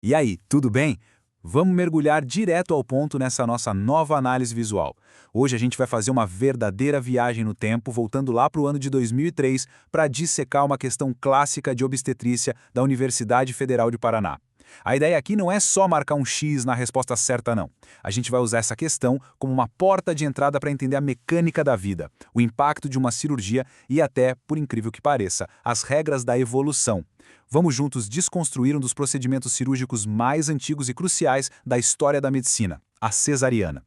E aí, tudo bem? Vamos mergulhar direto ao ponto nessa nossa nova análise visual. Hoje a gente vai fazer uma verdadeira viagem no tempo, voltando lá para o ano de 2003 para dissecar uma questão clássica de obstetrícia da Universidade Federal de Paraná. A ideia aqui não é só marcar um X na resposta certa, não. A gente vai usar essa questão como uma porta de entrada para entender a mecânica da vida, o impacto de uma cirurgia e até, por incrível que pareça, as regras da evolução. Vamos juntos desconstruir um dos procedimentos cirúrgicos mais antigos e cruciais da história da medicina, a cesariana.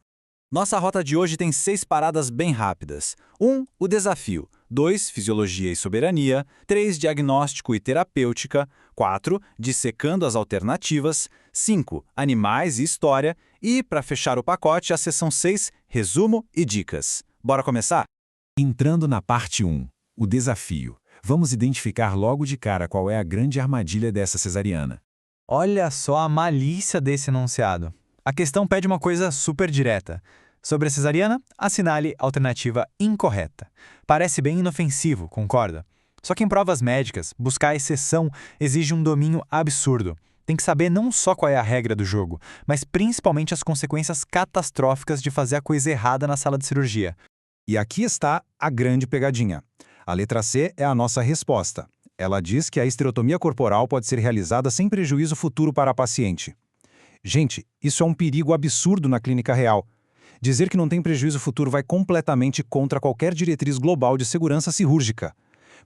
Nossa rota de hoje tem 6 paradas bem rápidas. 1. O desafio. 2. Fisiologia e soberania. 3. Diagnóstico e terapêutica. 4. Dissecando as alternativas. 5. Animais e história. E, para fechar o pacote, a seção 6, resumo e dicas. Bora começar? Entrando na parte 1, o desafio. Vamos identificar logo de cara qual é a grande armadilha dessa cesariana. Olha só a malícia desse enunciado. A questão pede uma coisa super direta. Sobre a cesariana, assinale a alternativa incorreta. Parece bem inofensivo, concorda? Só que em provas médicas, buscar a exceção exige um domínio absurdo. Tem que saber não só qual é a regra do jogo, mas principalmente as consequências catastróficas de fazer a coisa errada na sala de cirurgia. E aqui está a grande pegadinha. A letra C é a nossa resposta. Ela diz que a estereotomia corporal pode ser realizada sem prejuízo futuro para a paciente. Gente, isso é um perigo absurdo na clínica real. Dizer que não tem prejuízo futuro vai completamente contra qualquer diretriz global de segurança cirúrgica.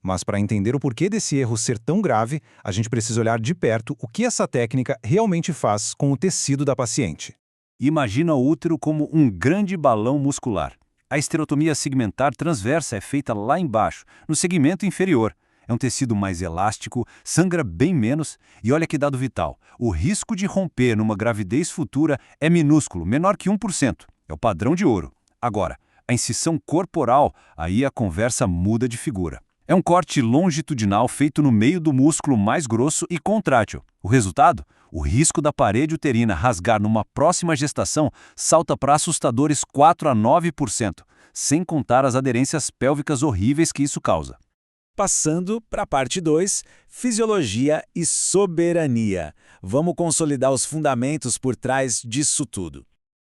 Mas para entender o porquê desse erro ser tão grave, a gente precisa olhar de perto o que essa técnica realmente faz com o tecido da paciente. Imagina o útero como um grande balão muscular. A esterotomia segmentar transversa é feita lá embaixo, no segmento inferior. É um tecido mais elástico, sangra bem menos e olha que dado vital. O risco de romper numa gravidez futura é minúsculo, menor que 1%. É o padrão de ouro. Agora, a incisão corporal, aí a conversa muda de figura. É um corte longitudinal feito no meio do músculo mais grosso e contrátil. O resultado? O risco da parede uterina rasgar numa próxima gestação salta para assustadores 4 a 9%, sem contar as aderências pélvicas horríveis que isso causa. Passando para a parte 2, fisiologia e soberania. Vamos consolidar os fundamentos por trás disso tudo.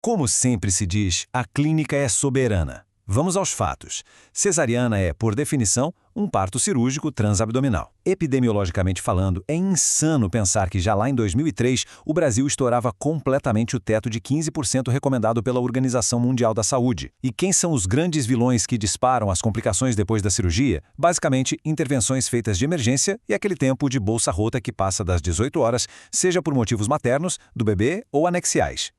Como sempre se diz, a clínica é soberana. Vamos aos fatos. Cesariana é, por definição, um parto cirúrgico transabdominal. Epidemiologicamente falando, é insano pensar que já lá em 2003 o Brasil estourava completamente o teto de 15% recomendado pela Organização Mundial da Saúde. E quem são os grandes vilões que disparam as complicações depois da cirurgia? Basicamente, intervenções feitas de emergência e aquele tempo de bolsa rota que passa das 18 horas, seja por motivos maternos, do bebê ou anexiais.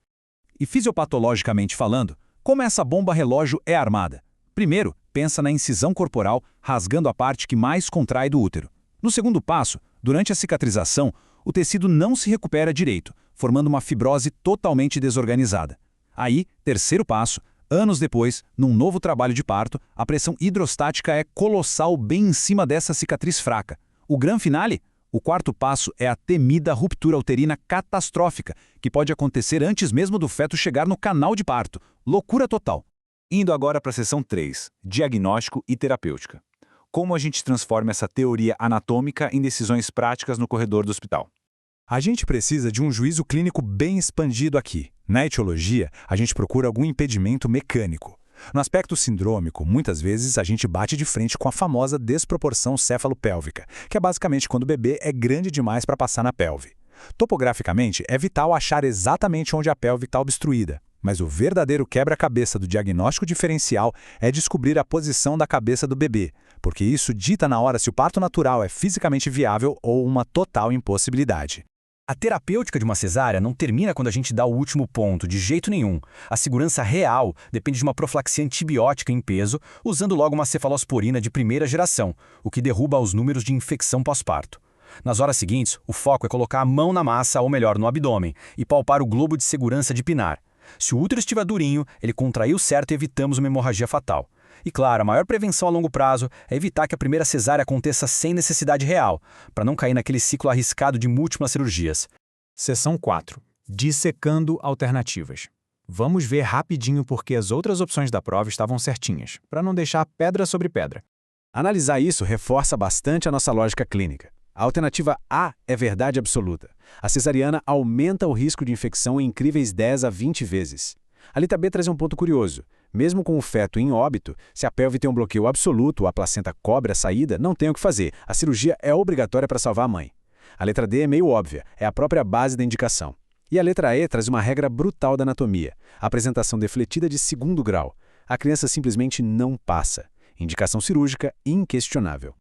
E fisiopatologicamente falando, como essa bomba relógio é armada? Primeiro, pensa na incisão corporal, rasgando a parte que mais contrai do útero. No segundo passo, durante a cicatrização, o tecido não se recupera direito, formando uma fibrose totalmente desorganizada. Aí, terceiro passo, anos depois, num novo trabalho de parto, a pressão hidrostática é colossal bem em cima dessa cicatriz fraca. O gran finale? O quarto passo é a temida ruptura uterina catastrófica, que pode acontecer antes mesmo do feto chegar no canal de parto. Loucura total. Indo agora para a seção 3, diagnóstico e terapêutica. Como a gente transforma essa teoria anatômica em decisões práticas no corredor do hospital? A gente precisa de um juízo clínico bem expandido aqui. Na etiologia, a gente procura algum impedimento mecânico. No aspecto sindrômico, muitas vezes a gente bate de frente com a famosa desproporção céfalo-pélvica, que é basicamente quando o bebê é grande demais para passar na pelve. Topograficamente, é vital achar exatamente onde a pelve está obstruída, mas o verdadeiro quebra-cabeça do diagnóstico diferencial é descobrir a posição da cabeça do bebê, porque isso dita na hora se o parto natural é fisicamente viável ou uma total impossibilidade. A terapêutica de uma cesárea não termina quando a gente dá o último ponto, de jeito nenhum. A segurança real depende de uma profilaxia antibiótica em peso, usando logo uma cefalosporina de primeira geração, o que derruba os números de infecção pós-parto. Nas horas seguintes, o foco é colocar a mão na massa, ou melhor, no abdômen, e palpar o globo de segurança de Pinar. Se o útero estiver durinho, ele contraiu certo e evitamos uma hemorragia fatal. E claro, a maior prevenção a longo prazo é evitar que a primeira cesárea aconteça sem necessidade real, para não cair naquele ciclo arriscado de múltiplas cirurgias. Seção 4. Dissecando alternativas. Vamos ver rapidinho porque as outras opções da prova estavam certinhas, para não deixar pedra sobre pedra. Analisar isso reforça bastante a nossa lógica clínica. A alternativa A é verdade absoluta. A cesariana aumenta o risco de infecção em incríveis 10 a 20 vezes. A letra B traz um ponto curioso. Mesmo com o feto em óbito, se a pelve tem um bloqueio absoluto ou a placenta cobre a saída, não tem o que fazer. A cirurgia é obrigatória para salvar a mãe. A letra D é meio óbvia, é a própria base da indicação. E a letra E traz uma regra brutal da anatomia. A apresentação defletida de 2º grau. A criança simplesmente não passa. Indicação cirúrgica inquestionável.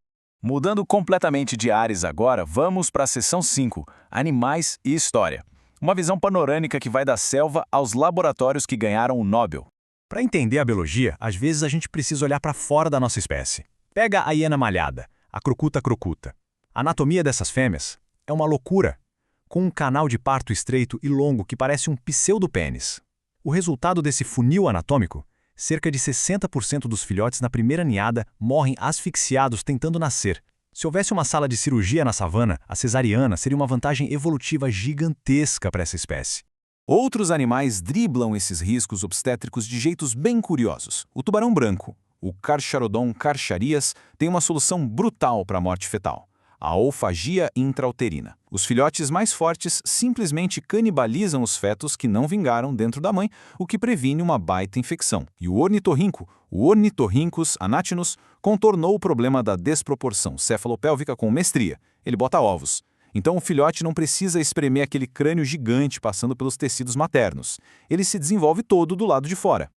Mudando completamente de áreas agora, vamos para a seção 5, Animais e História. Uma visão panorâmica que vai da selva aos laboratórios que ganharam o Nobel. Para entender a biologia, às vezes a gente precisa olhar para fora da nossa espécie. Pega a hiena malhada, a crocuta crocuta. A anatomia dessas fêmeas é uma loucura, com um canal de parto estreito e longo que parece um pseudopênis. O resultado desse funil anatômico? Cerca de 60% dos filhotes na primeira ninhada morrem asfixiados tentando nascer. Se houvesse uma sala de cirurgia na savana, a cesariana seria uma vantagem evolutiva gigantesca para essa espécie. Outros animais driblam esses riscos obstétricos de jeitos bem curiosos. O tubarão branco, o Carcharodon carcharias, tem uma solução brutal para a morte fetal: a oofagia intrauterina. Os filhotes mais fortes simplesmente canibalizam os fetos que não vingaram dentro da mãe, o que previne uma baita infecção. E o ornitorrinco, o Ornitorrhynchus anatinus, contornou o problema da desproporção cefalopélvica com mestria. Ele bota ovos. Então o filhote não precisa espremer aquele crânio gigante passando pelos tecidos maternos. Ele se desenvolve todo do lado de fora.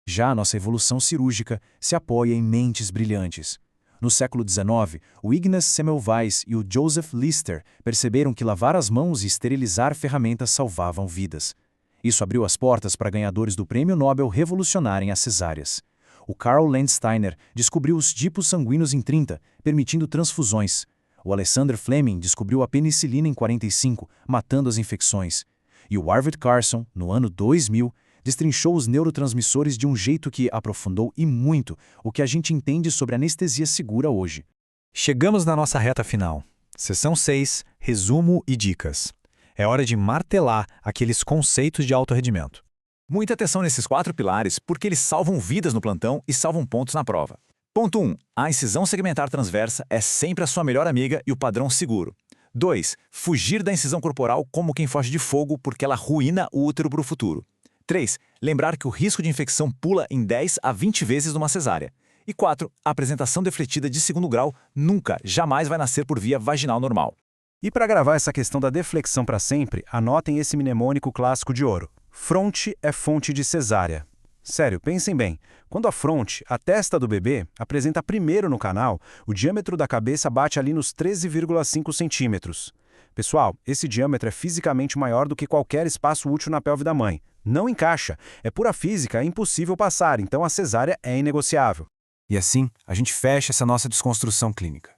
Já a nossa evolução cirúrgica se apoia em mentes brilhantes. No século XIX, o Ignaz Semmelweis e o Joseph Lister perceberam que lavar as mãos e esterilizar ferramentas salvavam vidas. Isso abriu as portas para ganhadores do Prêmio Nobel revolucionarem as cesáreas. O Karl Landsteiner descobriu os tipos sanguíneos em 30, permitindo transfusões. O Alexander Fleming descobriu a penicilina em 45, matando as infecções. E o Arvid Carson, no ano 2000, destrinchou os neurotransmissores de um jeito que aprofundou e muito o que a gente entende sobre anestesia segura hoje. Chegamos na nossa reta final. Seção 6, resumo e dicas. É hora de martelar aqueles conceitos de alto rendimento. Muita atenção nesses 4 pilares, porque eles salvam vidas no plantão e salvam pontos na prova. Ponto 1. A incisão segmentar transversa é sempre a sua melhor amiga e o padrão seguro. 2. Fugir da incisão corporal como quem foge de fogo porque ela ruína o útero para o futuro. 3. Lembrar que o risco de infecção pula em 10 a 20 vezes numa cesárea. E 4. A apresentação defletida de 2º grau nunca, jamais vai nascer por via vaginal normal. E para gravar essa questão da deflexão para sempre, anotem esse mnemônico clássico de ouro. Fronte é fonte de cesárea. Sério, pensem bem. Quando a fronte, a testa do bebê, apresenta primeiro no canal, o diâmetro da cabeça bate ali nos 13,5 centímetros. Pessoal, esse diâmetro é fisicamente maior do que qualquer espaço útil na pelve da mãe. Não encaixa. É pura física, é impossível passar, então a cesárea é inegociável. E assim, a gente fecha essa nossa desconstrução clínica.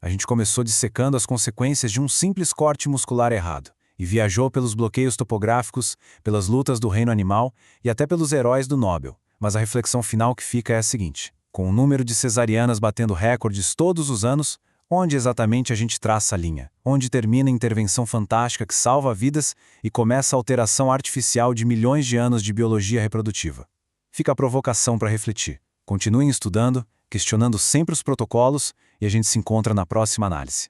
A gente começou dissecando as consequências de um simples corte muscular errado e viajou pelos bloqueios topográficos, pelas lutas do reino animal e até pelos heróis do Nobel. Mas a reflexão final que fica é a seguinte: com o número de cesarianas batendo recordes todos os anos, onde exatamente a gente traça a linha? Onde termina a intervenção fantástica que salva vidas e começa a alteração artificial de milhões de anos de biologia reprodutiva? Fica a provocação para refletir. Continuem estudando, questionando sempre os protocolos e a gente se encontra na próxima análise.